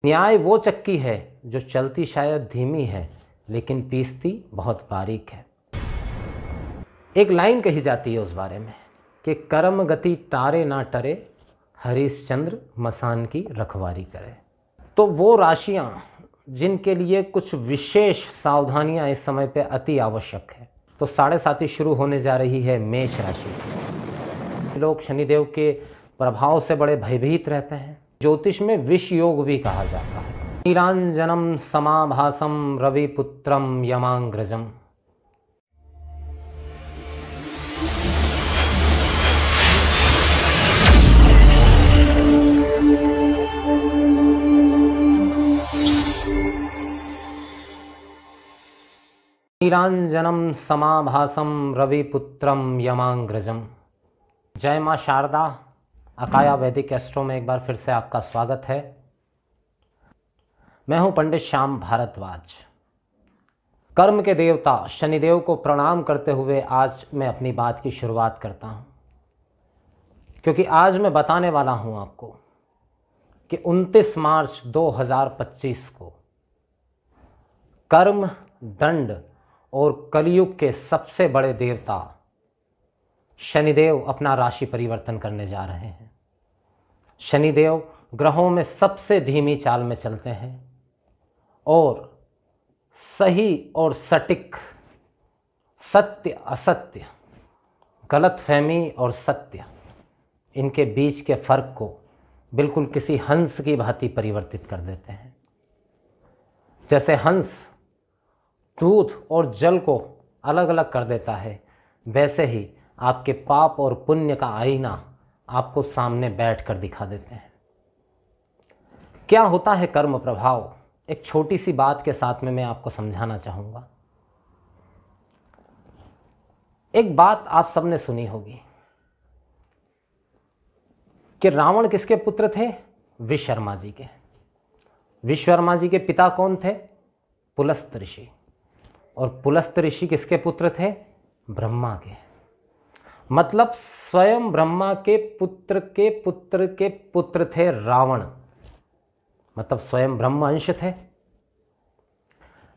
न्याय वो चक्की है जो चलती शायद धीमी है लेकिन पीसती बहुत बारीक है। एक लाइन कही जाती है उस बारे में कि कर्म गति टारे ना टरे, हरिश्चंद्र मसान की रखवारी करे। तो वो राशियां जिनके लिए कुछ विशेष सावधानियां इस समय पे अति आवश्यक है। तो 7.5 शुरू होने जा रही है मेष राशि। लोग शनिदेव के प्रभाव से बड़े भयभीत रहते हैं। ज्योतिष में विष योग भी कहा जाता है। नीलांजनम समाभासम रविपुत्रम यमांग्रजम। नीलांजनम समाभासम रविपुत्रम यमांग्रजम। जय मां शारदा। अकाया वैदिक एस्ट्रो में एक बार फिर से आपका स्वागत है। मैं हूं पंडित श्याम भारद्वाज। कर्म के देवता शनिदेव को प्रणाम करते हुए आज मैं अपनी बात की शुरुआत करता हूं, क्योंकि आज मैं बताने वाला हूं आपको कि 29 मार्च 2025 को कर्म, दंड और कलयुग के सबसे बड़े देवता शनिदेव अपना राशि परिवर्तन करने जा रहे हैं। शनिदेव ग्रहों में सबसे धीमी चाल में चलते हैं और सही और सटीक, सत्य असत्य, गलतफहमी और सत्य, इनके बीच के फर्क को बिल्कुल किसी हंस की भांति परिवर्तित कर देते हैं। जैसे हंस दूध और जल को अलग अलग कर देता है, वैसे ही आपके पाप और पुण्य का आईना आपको सामने बैठकर दिखा देते हैं। क्या होता है कर्म प्रभाव, एक छोटी सी बात के साथ में मैं आपको समझाना चाहूंगा। एक बात आप सबने सुनी होगी कि रावण किसके पुत्र थे? विश्वकर्मा जी के। विश्वकर्मा जी के पिता कौन थे? पुलस्त ऋषि। और पुलस्त ऋषि किसके पुत्र थे? ब्रह्मा के। मतलब स्वयं ब्रह्मा के पुत्र के पुत्र के पुत्र थे रावण। मतलब स्वयं ब्रह्म अंश थे,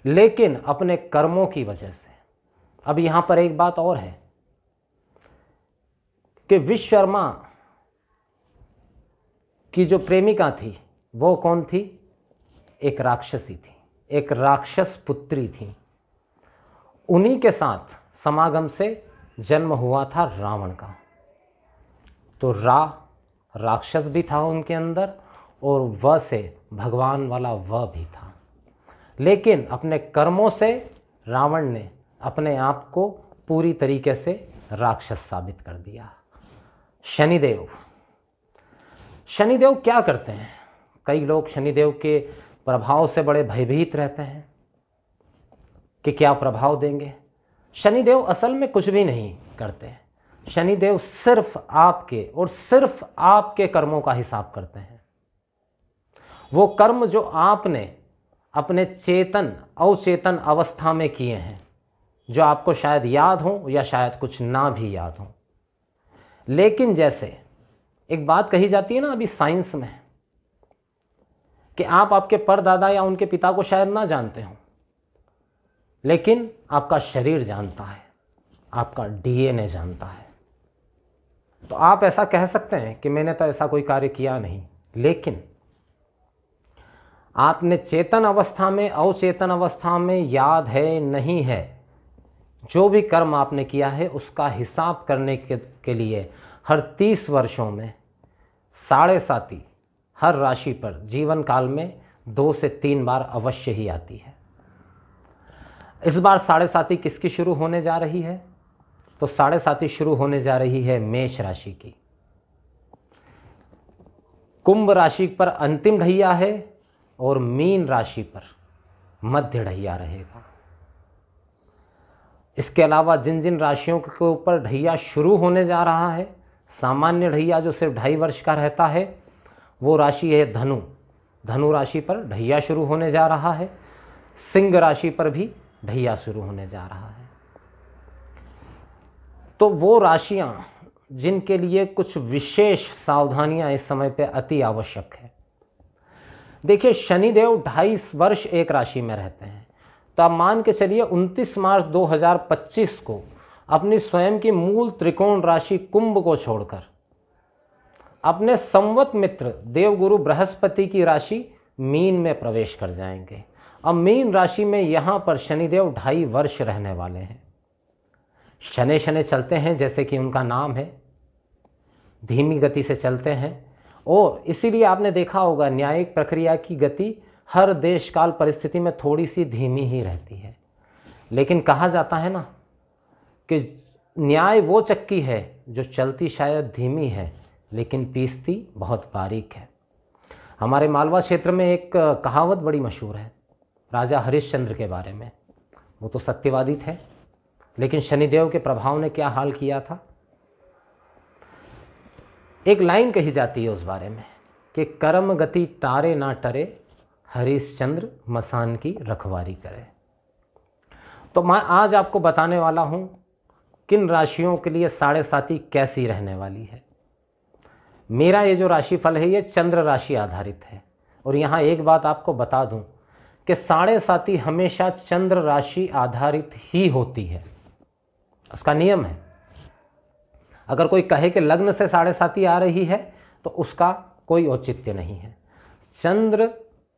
लेकिन अपने कर्मों की वजह से। अब यहां पर एक बात और है कि विश्वकर्मा की जो प्रेमिका थी वो कौन थी? एक राक्षसी थी, एक राक्षस पुत्री थी। उन्हीं के साथ समागम से जन्म हुआ था रावण का। तो राक्षस भी था उनके अंदर और व से भगवान वाला व भी था। लेकिन अपने कर्मों से रावण ने अपने आप को पूरी तरीके से राक्षस साबित कर दिया। शनिदेव क्या करते हैं? कई लोग शनिदेव के प्रभाव से बड़े भयभीत रहते हैं कि क्या प्रभाव देंगे। शनिदेव असल में कुछ भी नहीं करते। शनिदेव सिर्फ आपके और सिर्फ आपके कर्मों का हिसाब करते हैं। वो कर्म जो आपने अपने चेतन अवचेतन अवस्था में किए हैं, जो आपको शायद याद हो या शायद कुछ ना भी याद हो। लेकिन जैसे एक बात कही जाती है ना अभी साइंस में, कि आप आपके परदादा या उनके पिता को शायद ना जानते हो, लेकिन आपका शरीर जानता है, आपका डीएनए जानता है। तो आप ऐसा कह सकते हैं कि मैंने तो ऐसा कोई कार्य किया नहीं, लेकिन आपने चेतन अवस्था में अवचेतन अवस्था में याद है नहीं है, जो भी कर्म आपने किया है उसका हिसाब करने के लिए हर 30 वर्षों में 7.5 हर राशि पर जीवन काल में 2 से 3 बार अवश्य ही आती है। इस बार 7.5 किसकी शुरू होने जा रही है? तो 7.5 शुरू होने जा रही है मेष राशि की। कुंभ राशि पर अंतिम ढैया है और मीन राशि पर मध्य ढैया रहेगा। इसके अलावा जिन जिन राशियों के ऊपर ढैया शुरू होने जा रहा है, सामान्य ढैया जो सिर्फ 2.5 वर्ष का रहता है, वो राशि है धनु। धनु राशि पर ढैया शुरू होने जा रहा है। सिंह राशि पर भी ढैया शुरू होने जा रहा है। तो वो राशियां जिनके लिए कुछ विशेष सावधानियां इस समय पे अति आवश्यक है। देखिए शनिदेव 2.5 वर्ष एक राशि में रहते हैं, तो आप मान के चलिए 29 मार्च 2025 को अपनी स्वयं की मूल त्रिकोण राशि कुंभ को छोड़कर अपने संवत मित्र देवगुरु बृहस्पति की राशि मीन में प्रवेश कर जाएंगे। अब मीन राशि में यहाँ पर शनिदेव 2.5 वर्ष रहने वाले हैं। शनि शनि चलते हैं, जैसे कि उनका नाम है, धीमी गति से चलते हैं, और इसीलिए आपने देखा होगा न्यायिक प्रक्रिया की गति हर देश काल परिस्थिति में थोड़ी सी धीमी ही रहती है। लेकिन कहा जाता है ना कि न्याय वो चक्की है जो चलती शायद धीमी है लेकिन पीसती बहुत बारीक है। हमारे मालवा क्षेत्र में एक कहावत बड़ी मशहूर है राजा हरिश्चंद्र के बारे में। वो तो सत्यवादी थे, लेकिन शनिदेव के प्रभाव ने क्या हाल किया था। एक लाइन कही जाती है उस बारे में कि कर्म गति टारे ना टरे, हरिश्चंद्र मसान की रखवारी करे। तो मैं आज आपको बताने वाला हूं किन राशियों के लिए 7.5 कैसी रहने वाली है। मेरा ये जो राशिफल है ये चंद्र राशि आधारित है, और यहाँ एक बात आपको बता दूं कि 7.5 हमेशा चंद्र राशि आधारित ही होती है, उसका नियम है। अगर कोई कहे कि लग्न से 7.5 आ रही है तो उसका कोई औचित्य नहीं है। चंद्र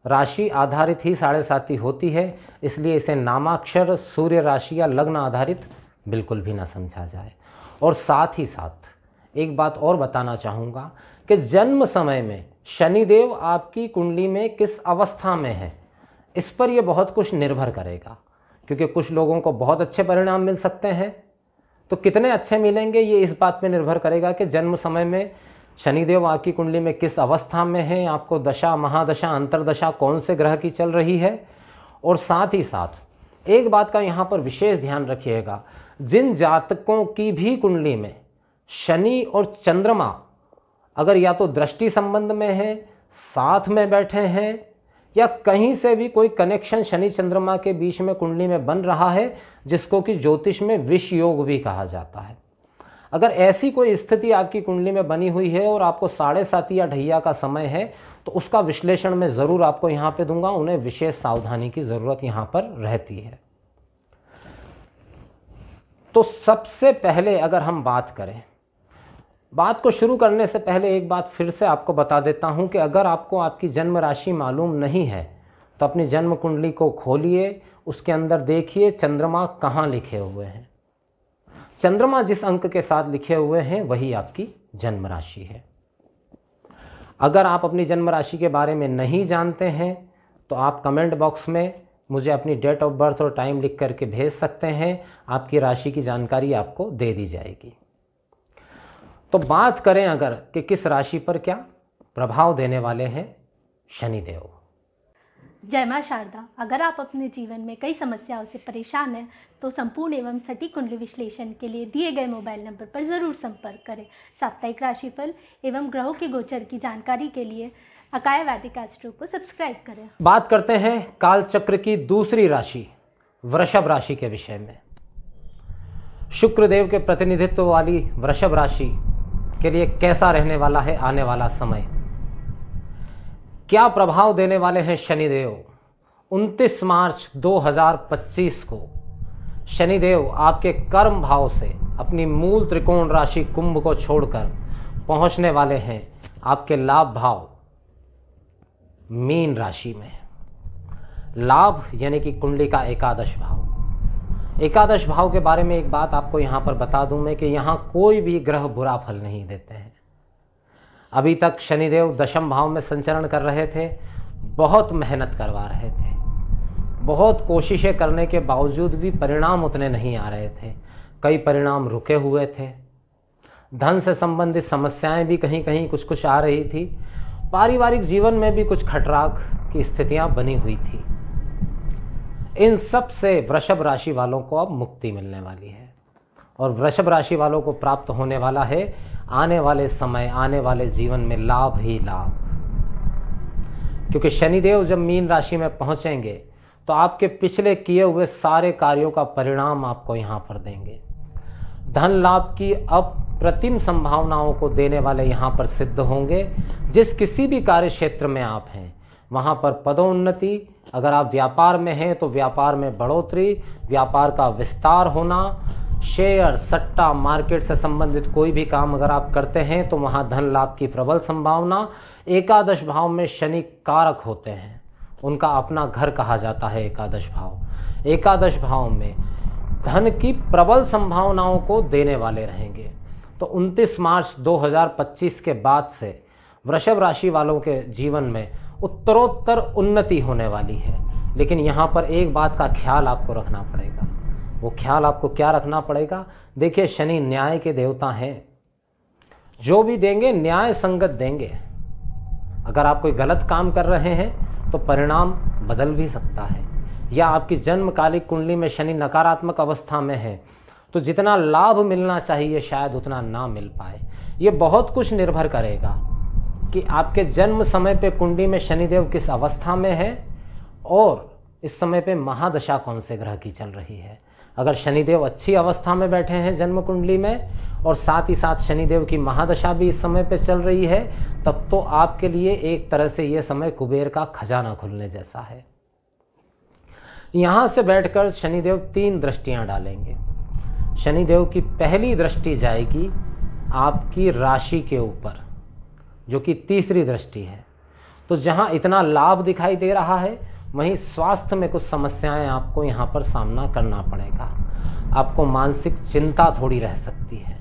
राशि आधारित ही 7.5 होती है, इसलिए इसे नामाक्षर सूर्य राशि या लग्न आधारित बिल्कुल भी ना समझा जाए। और साथ ही साथ एक बात और बताना चाहूँगा कि जन्म समय में शनिदेव आपकी कुंडली में किस अवस्था में है, इस पर यह बहुत कुछ निर्भर करेगा। क्योंकि कुछ लोगों को बहुत अच्छे परिणाम मिल सकते हैं, तो कितने अच्छे मिलेंगे ये इस बात पे निर्भर करेगा कि जन्म समय में शनिदेव आपकी कुंडली में किस अवस्था में है, आपको दशा महादशा अंतरदशा कौन से ग्रह की चल रही है। और साथ ही साथ एक बात का यहाँ पर विशेष ध्यान रखिएगा, जिन जातकों की भी कुंडली में शनि और चंद्रमा अगर या तो दृष्टि संबंध में है, साथ में बैठे हैं, या कहीं से भी कोई कनेक्शन शनि चंद्रमा के बीच में कुंडली में बन रहा है, जिसको कि ज्योतिष में विष योग भी कहा जाता है। अगर ऐसी कोई स्थिति आपकी कुंडली में बनी हुई है और आपको 7.5 या ढैया का समय है, तो उसका विश्लेषण मैं ज़रूर आपको यहाँ पे दूंगा। उन्हें विशेष सावधानी की ज़रूरत यहाँ पर रहती है। तो सबसे पहले अगर हम बात करें, बात को शुरू करने से पहले एक बात फिर से आपको बता देता हूं कि अगर आपको आपकी जन्म राशि मालूम नहीं है तो अपनी जन्म कुंडली को खोलिए, उसके अंदर देखिए चंद्रमा कहाँ लिखे हुए हैं। चंद्रमा जिस अंक के साथ लिखे हुए हैं वही आपकी जन्म राशि है। अगर आप अपनी जन्म राशि के बारे में नहीं जानते हैं तो आप कमेंट बॉक्स में मुझे अपनी डेट ऑफ बर्थ और टाइम लिख करके भेज सकते हैं, आपकी राशि की जानकारी आपको दे दी जाएगी। तो बात करें अगर कि किस राशि पर क्या प्रभाव देने वाले हैं शनिदेव। जय मां शारदा। अगर आप अपने जीवन में कई समस्याओं से परेशान हैं तो संपूर्ण एवं सटीक कुंडली विश्लेषण के लिए दिए गए मोबाइल नंबर पर ज़रूर संपर्क करें। साप्ताहिक राशिफल एवं ग्रहों के गोचर की जानकारी के लिए अकाय वैदिक एस्ट्रो को सब्सक्राइब करें। बात करते हैं काल चक्र की दूसरी राशि वृषभ राशि के विषय में। शुक्रदेव के प्रतिनिधित्व वाली वृषभ राशि के लिए कैसा रहने वाला है आने वाला समय, क्या प्रभाव देने वाले हैं शनिदेव। 29 मार्च 2025 को शनिदेव आपके कर्म भाव से अपनी मूल त्रिकोण राशि कुंभ को छोड़कर पहुंचने वाले हैं आपके लाभ भाव मीन राशि में। लाभ यानी कि कुंडली का एकादश भाव। एकादश भाव के बारे में एक बात आपको यहाँ पर बता दूं मैं कि यहाँ कोई भी ग्रह बुरा फल नहीं देते हैं। अभी तक शनिदेव दशम भाव में संचरण कर रहे थे, बहुत मेहनत करवा रहे थे, बहुत कोशिशें करने के बावजूद भी परिणाम उतने नहीं आ रहे थे। कई परिणाम रुके हुए थे, धन से संबंधित समस्याएं भी कहीं कहीं कुछ कुछ आ रही थी, पारिवारिक जीवन में भी कुछ खटराक की स्थितियां बनी हुई थी। इन सब से वृषभ राशि वालों को अब मुक्ति मिलने वाली है और वृषभ राशि वालों को प्राप्त होने वाला है आने वाले समय, आने वाले जीवन में लाभ ही लाभ। क्योंकि शनिदेव जब मीन राशि में पहुंचेंगे तो आपके पिछले किए हुए सारे कार्यों का परिणाम आपको यहाँ पर देंगे। धन लाभ की अप्रतिम संभावनाओं को देने वाले यहाँ पर सिद्ध होंगे। जिस किसी भी कार्य क्षेत्र में आप हैं, वहाँ पर पदोन्नति, अगर आप व्यापार में हैं तो व्यापार में बढ़ोतरी, व्यापार का विस्तार होना, शेयर सट्टा मार्केट से संबंधित कोई भी काम अगर आप करते हैं तो वहाँ धन लाभ की प्रबल संभावना। एकादश भाव में शनि कारक होते हैं, उनका अपना घर कहा जाता है एकादश भाव। एकादश भाव में धन की प्रबल संभावनाओं को देने वाले रहेंगे। तो 29 मार्च 2025 के बाद से वृषभ राशि वालों के जीवन में उत्तरोत्तर उन्नति होने वाली है। लेकिन यहाँ पर एक बात का ख्याल आपको रखना पड़ेगा। वो ख्याल आपको क्या रखना पड़ेगा? देखिए, शनि न्याय के देवता हैं, जो भी देंगे न्याय संगत देंगे। अगर आप कोई गलत काम कर रहे हैं तो परिणाम बदल भी सकता है, या आपकी जन्मकालिक कुंडली में शनि नकारात्मक अवस्था में है तो जितना लाभ मिलना चाहिए शायद उतना ना मिल पाए। ये बहुत कुछ निर्भर करेगा कि आपके जन्म समय पे कुंडली में शनिदेव किस अवस्था में है और इस समय पे महादशा कौन से ग्रह की चल रही है। अगर शनिदेव अच्छी अवस्था में बैठे हैं जन्म कुंडली में और साथ ही साथ शनिदेव की महादशा भी इस समय पे चल रही है, तब तो आपके लिए एक तरह से ये समय कुबेर का खजाना खुलने जैसा है। यहाँ से बैठकर शनिदेव 3 दृष्टियाँ डालेंगे। शनिदेव की पहली दृष्टि जाएगी आपकी राशि के ऊपर, जो कि तीसरी दृष्टि है। तो जहाँ इतना लाभ दिखाई दे रहा है वहीं स्वास्थ्य में कुछ समस्याएं आपको यहाँ पर सामना करना पड़ेगा। आपको मानसिक चिंता थोड़ी रह सकती है।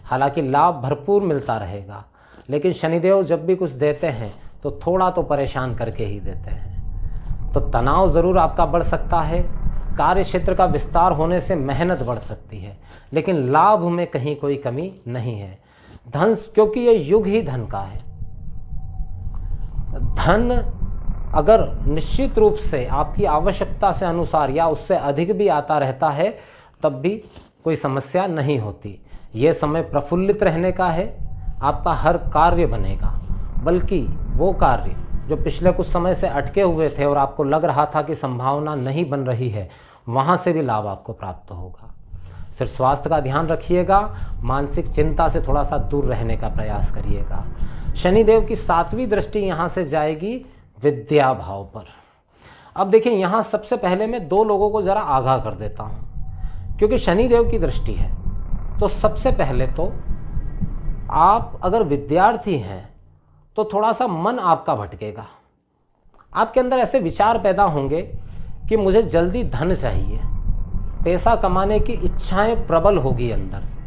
हालांकि लाभ भरपूर मिलता रहेगा, लेकिन शनिदेव जब भी कुछ देते हैं तो थोड़ा तो परेशान करके ही देते हैं। तो तनाव ज़रूर आपका बढ़ सकता है, कार्य क्षेत्र का विस्तार होने से मेहनत बढ़ सकती है, लेकिन लाभ में कहीं कोई कमी नहीं है। धन, क्योंकि ये युग ही धन का है। धन अगर निश्चित रूप से आपकी आवश्यकता से अनुसार या उससे अधिक भी आता रहता है तब भी कोई समस्या नहीं होती। ये समय प्रफुल्लित रहने का है, आपका हर कार्य बनेगा, बल्कि वो कार्य जो पिछले कुछ समय से अटके हुए थे और आपको लग रहा था कि संभावना नहीं बन रही है, वहाँ से भी लाभ आपको प्राप्त होगा। सिर्फ स्वास्थ्य का ध्यान रखिएगा, मानसिक चिंता से थोड़ा सा दूर रहने का प्रयास करिएगा। शनिदेव की 7वीं दृष्टि यहाँ से जाएगी विद्या भाव पर। अब देखिए, यहाँ सबसे पहले मैं 2 लोगों को ज़रा आगाह कर देता हूँ, क्योंकि शनिदेव की दृष्टि है। तो सबसे पहले तो आप अगर विद्यार्थी हैं तो थोड़ा सा मन आपका भटकेगा। आपके अंदर ऐसे विचार पैदा होंगे कि मुझे जल्दी धन चाहिए, पैसा कमाने की इच्छाएं प्रबल होगी अंदर से,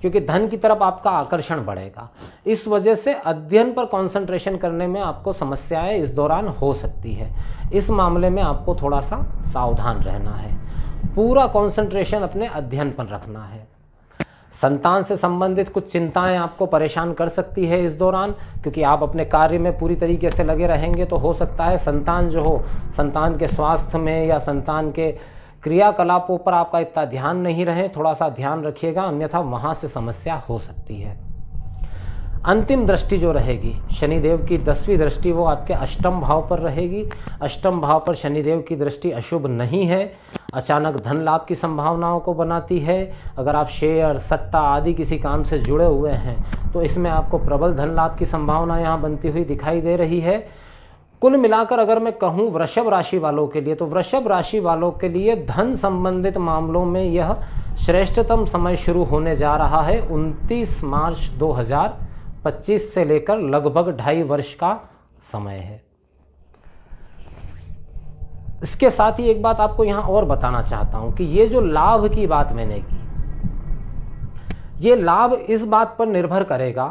क्योंकि धन की तरफ आपका आकर्षण बढ़ेगा। इस वजह से अध्ययन पर कंसंट्रेशन करने में आपको समस्याएं इस दौरान हो सकती है। इस मामले में आपको थोड़ा सा सावधान रहना है, पूरा कंसंट्रेशन अपने अध्ययन पर रखना है। संतान से संबंधित कुछ चिंताएं आपको परेशान कर सकती है इस दौरान, क्योंकि आप अपने कार्य में पूरी तरीके से लगे रहेंगे तो हो सकता है संतान जो हो, संतान के स्वास्थ्य में या संतान के क्रियाकलापों पर आपका इतना ध्यान नहीं रहे। थोड़ा सा ध्यान रखिएगा, अन्यथा वहाँ से समस्या हो सकती है। अंतिम दृष्टि जो रहेगी शनिदेव की 10वीं दृष्टि, वो आपके अष्टम भाव पर रहेगी। अष्टम भाव पर शनिदेव की दृष्टि अशुभ नहीं है, अचानक धन लाभ की संभावनाओं को बनाती है। अगर आप शेयर सट्टा आदि किसी काम से जुड़े हुए हैं तो इसमें आपको प्रबल धन लाभ की संभावना यहाँ बनती हुई दिखाई दे रही है। कुल मिलाकर अगर मैं कहूँ वृषभ राशि वालों के लिए, तो वृषभ राशि वालों के लिए धन संबंधित मामलों में यह श्रेष्ठतम समय शुरू होने जा रहा है। 29 मार्च 2025 से लेकर लगभग 2.5 वर्ष का समय है। इसके साथ ही एक बात आपको यहाँ और बताना चाहता हूँ कि ये जो लाभ की बात मैंने की, ये लाभ इस बात पर निर्भर करेगा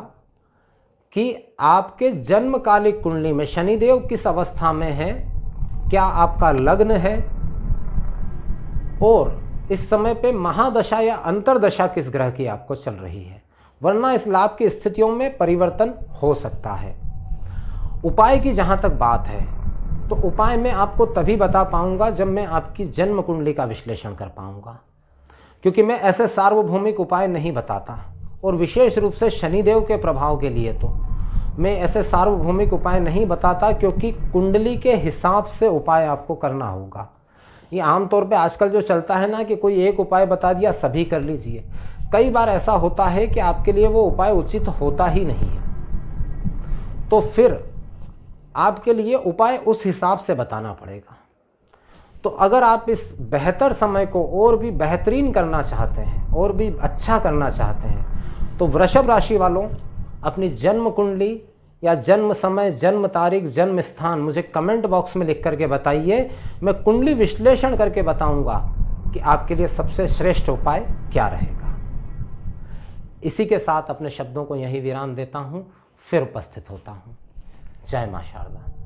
कि आपके जन्मकालिक कुंडली में शनिदेव किस अवस्था में है, क्या आपका लग्न है और इस समय पे महादशा या अंतरदशा किस ग्रह की आपको चल रही है, वरना इस लाभ की स्थितियों में परिवर्तन हो सकता है। उपाय की जहाँ तक बात है तो उपाय मैं आपको तभी बता पाऊंगा जब मैं आपकी जन्म कुंडली का विश्लेषण कर पाऊंगा, क्योंकि मैं ऐसे सार्वभौमिक उपाय नहीं बताता, और विशेष रूप से शनिदेव के प्रभाव के लिए तो मैं ऐसे सार्वभौमिक उपाय नहीं बताता, क्योंकि कुंडली के हिसाब से उपाय आपको करना होगा। ये आमतौर पे आजकल जो चलता है ना कि कोई एक उपाय बता दिया सभी कर लीजिए, कई बार ऐसा होता है कि आपके लिए वो उपाय उचित होता ही नहीं है। तो फिर आपके लिए उपाय उस हिसाब से बताना पड़ेगा। तो अगर आप इस बेहतर समय को और भी बेहतरीन करना चाहते हैं, और भी अच्छा करना चाहते हैं, तो वृषभ राशि वालों अपनी जन्म कुंडली या जन्म समय, जन्म तारीख, जन्म स्थान मुझे कमेंट बॉक्स में लिख करके बताइए। मैं कुंडली विश्लेषण करके बताऊंगा कि आपके लिए सबसे श्रेष्ठ उपाय क्या रहेगा। इसी के साथ अपने शब्दों को यहीं विराम देता हूं, फिर उपस्थित होता हूं। जय मां शारदा।